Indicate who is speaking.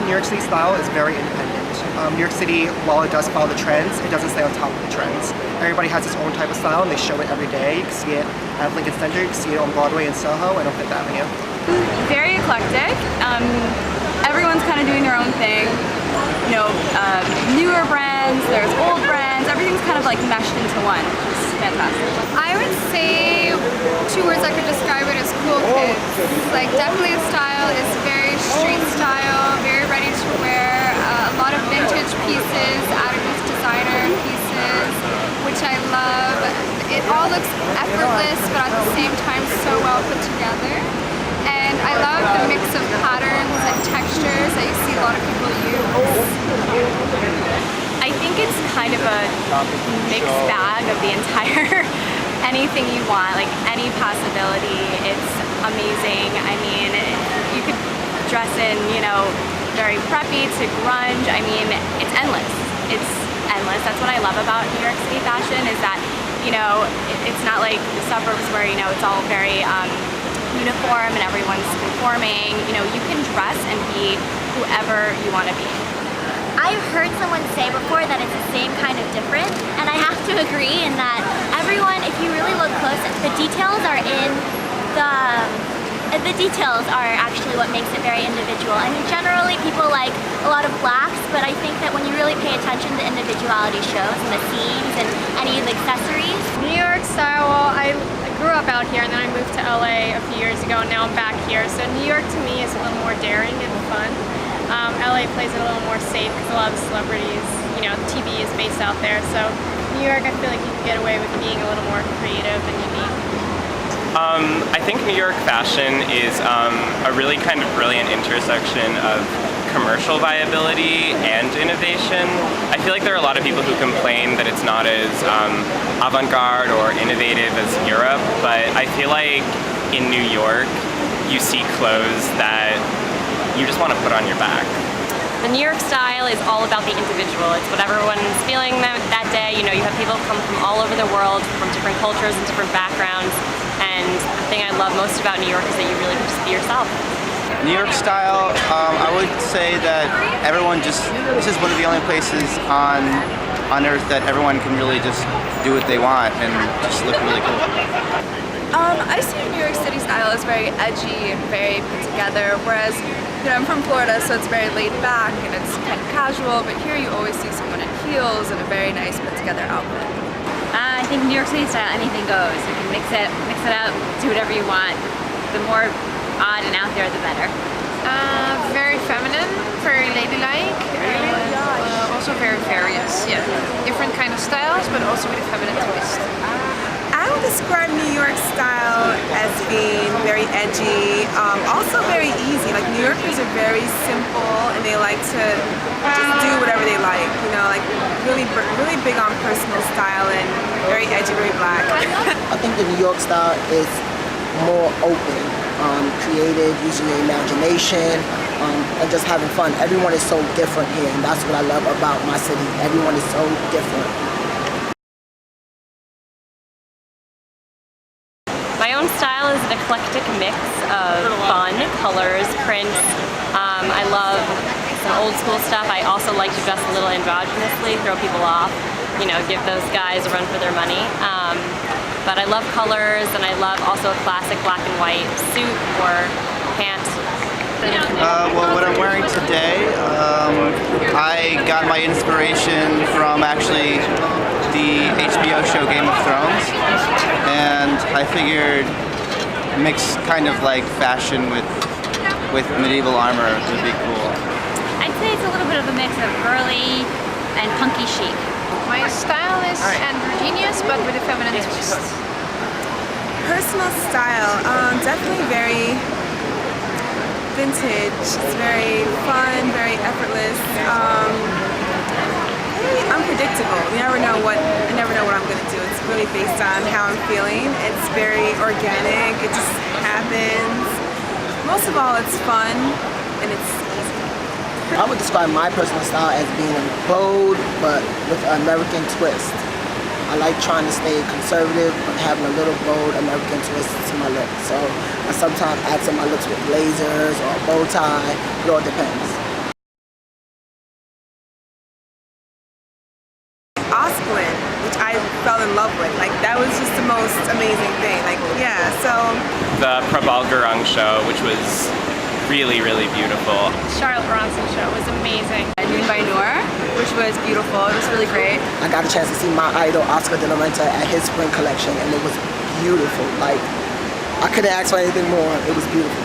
Speaker 1: New York City style is very independent. New York City, while it does follow the trends, it doesn't stay on top of the trends. Everybody has its own type of style and they show it every day. You can see it at Lincoln Center, you can see it on Broadway and Soho and on Fifth Avenue.
Speaker 2: Very eclectic. Everyone's kind of doing their own thing. You know, newer brands, there's old brands, everything's kind of like meshed into one, which is fantastic.
Speaker 3: I would say two words I could describe it as cool kids. Like definitely the style is very street style, very ready to wear, a lot of vintage pieces added with designer pieces, which I love. It all looks effortless but at the same time so well put together. And I love the mix of patterns and textures that you see a lot of people use.
Speaker 2: I think it's kind of a mixed bag of the entire anything you want, like any possibility. It's amazing. I mean, you could dress in, you know, very preppy to grunge. I mean, it's endless. It's endless. That's what I love about New York City fashion is that, you know, it's not like the suburbs where, you know, it's all very uniform and everyone's conforming. You know, you can dress and be whoever you want to be.
Speaker 4: I've heard someone say before that it's the same kind of different, and I have to agree in that everyone, if you really look close, the details are in the details are actually what makes it very individual. I mean, generally people like a lot of blacks, but I think that when you really pay attention, the individuality shows in the seams and any of the accessories.
Speaker 3: New York style, well, I grew up out here and then I moved to LA a few years ago and now I'm back here. So New York to me is a little more daring and fun. LA plays it a little more safe because a lot of the celebrities, you know, TV is based out there. So New York, I feel like you can get away with being a little more creative and unique.
Speaker 5: I think New York fashion is a really kind of brilliant intersection of commercial viability and innovation. I feel like there are a lot of people who complain that it's not as avant-garde or innovative as Europe, but I feel like in New York you see clothes that you just want to put on your back.
Speaker 2: The New York style is all about the individual. It's what everyone's feeling that day. You know, you have people come from all over the world, from different cultures and different backgrounds. And the thing I love most about New York is that you really can just be yourself.
Speaker 6: New York style, I would say that this is one of the only places on earth that everyone can really just do what they want and just look really cool.
Speaker 7: I see New York City style as very edgy and very put together, whereas, you know, I'm from Florida, so it's very laid back and it's kind of casual, but here you always see someone in heels and a very nice put together outfit.
Speaker 2: I think New York City style, anything goes. You can mix it up, do whatever you want. The more odd and out there, the better.
Speaker 3: Very feminine, very ladylike, also very various. Yeah, different kind of styles, but also with a feminine twist.
Speaker 8: I would describe New York style as being very edgy, also very easy. Like New Yorkers are very simple and they like to just do whatever they like, you know, like really big on personal style and very edgy, very black.
Speaker 9: I think the New York style is more open, creative, using your imagination, and just having fun. Everyone is so different here, and that's what I love about my city. Everyone is so different.
Speaker 2: My own style is an eclectic mix of fun, colors, prints. I love some old school stuff. I also like to dress a little androgynously, throw people off, you know, give those guys a run for their money. But I love colors, and I love also a classic black and white suit or pant.
Speaker 6: Well, what I'm wearing today, I got my inspiration from actually the HBO show Game of Thrones, and I figured mix kind of like fashion with medieval armor would be cool.
Speaker 4: I'd say it's a little bit of a mix of girly and punky chic.
Speaker 3: My style is androgynous, but with a feminine twist.
Speaker 8: Personal style, definitely very vintage. It's very fun, very effortless, very unpredictable. I never know what I'm going to do. It's really based on how I'm feeling. It's very organic. It just happens. Most of all, it's fun and it's easy.
Speaker 9: I would describe my personal style as being bold, but with an American twist. I like trying to stay conservative, but having a little bold American twist to my look. So I sometimes accent my looks with blazers or a bow tie. It all depends.
Speaker 8: the most amazing thing. Like, yeah, so.
Speaker 5: The Prabal Gurung show, which was really, really beautiful.
Speaker 2: Charlotte Bronson show was amazing.
Speaker 7: Noon by Noor, which was beautiful. It was really great.
Speaker 9: I got a chance to see my idol Oscar de la Renta at his spring collection, and it was beautiful. Like, I couldn't ask for anything more. It was beautiful.